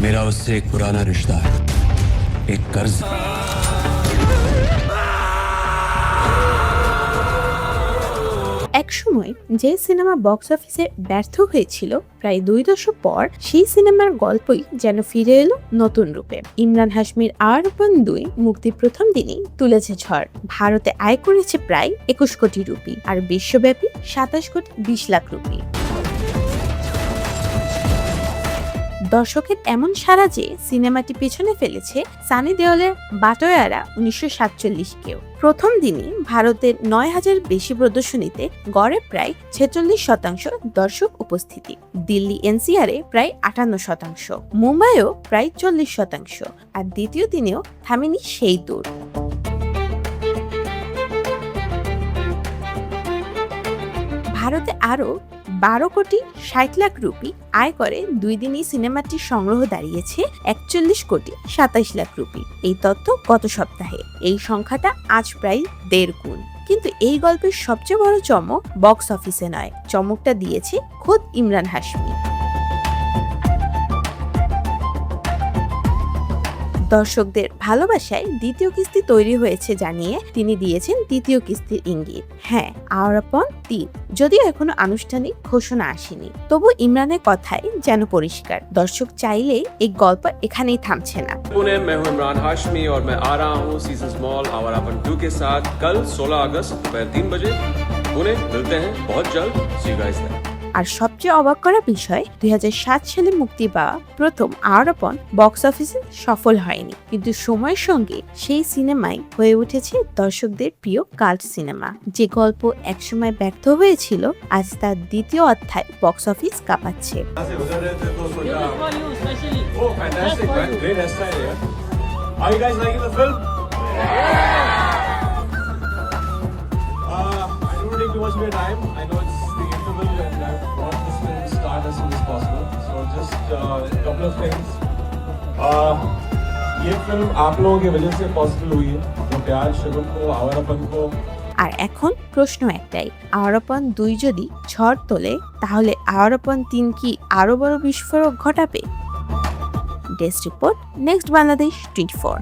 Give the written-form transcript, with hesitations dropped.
मेरा उससे एक पुराना रिश्ता है, एक कर्ज। একসময় যে সিনেমা বক্স অফিসে ব্যর্থ হয়েছিল, প্রায় 2 দশক পর সেই সিনেমার গল্পই যেন ফিরে এলো নতুন রূপে। ইমরান হাশমির আওয়ারাপন 2 মুক্তির প্রথম দিনেই তুলেছে ঝড়। ভারতে আয় করেছে প্রায় 21 কোটি রুপি আর বিশ্বব্যাপী 27 কোটি 20 লাখ রুপি। দর্শকের এমন সাড়া যে সিনেমাটি পেছনে ফেলেছে সানি দেওলের বাটোয়ারা 1947-কেও। প্রথম দিনই ভারতের 9,000 বেশি প্রদর্শনীতে গড়ে প্রায় 46% দর্শক উপস্থিতি। দিল্লি এনসিআরে প্রায় 58%, মুম্বাইও প্রায় 40%। আর দ্বিতীয় দিনেও থামেনি সেই দৌড়। ভারতে আরও 12 কোটি 60 লাখ রুপি আয় করে 2 দিনই সিনেমাটির সংগ্রহ দাঁড়িয়েছে 41 কোটি 27 লাখ রুপি। এই তথ্য গত সপ্তাহে, এই সংখ্যাটা আজ প্রায় 1.5 গুণ। কিন্তু এই গল্পের সবচেয়ে বড় চমক বক্স অফিসে নয়, চমকটা দিয়েছে খোদ ইমরান হাশমি। দর্শকদের ভালোবাসায় দ্বিতীয় কিস্তি তৈরি হয়েছে জানিয়ে তিনি দিয়েছেন দ্বিতীয় কিস্তির ইঙ্গিত। হ্যাঁ, আওয়ারাপন 3 যদিও এখনো আনুষ্ঠানিক ঘোষণা আসেনি, তবু ইমরানের কথাই যেন পরিষ্কার, দর্শক চাইলে এই গল্প এখানেই থামছে না। पुणे मैं हूं इमरान हाशमी और मैं आ रहा हूं सीजन स्मॉल आवारापन 2 के साथ कल 16 अगस्त दोपहर 3 बजे। पुणे मिलते हैं बहुत जल्द। सी यू गाइस देयर। আর সবচেয়ে অবাক করা বিষয়, 2007 সালে মুক্তি পাওয়া প্রথম আওয়ারাপন বক্স অফিসে সফল হয়নি, কিন্তু সময়ের সঙ্গে সেই সিনেমাই হয়ে উঠেছে দর্শকদের প্রিয় কাল্ট সিনেমা। যে গল্প একসময় ব্যর্থ হয়েছিল, আজ তার দ্বিতীয় অধ্যায় বক্স অফিস কাঁপাচ্ছে। As soon as possible. So just a couple of things. ये फिल्म आप लोगों की वजह से पॉसिबल हुई है। जो प्यार शुरू को आवारापन को। আর এখন প্রশ্ন একটাই, আওয়ারাপন 2 যদি ঝড় তোলে, তাহলে আওয়ারাপন 3 কি আরো বড় বিস্ফোরক ঘটাবে? Desk report, next Bangladesh 24।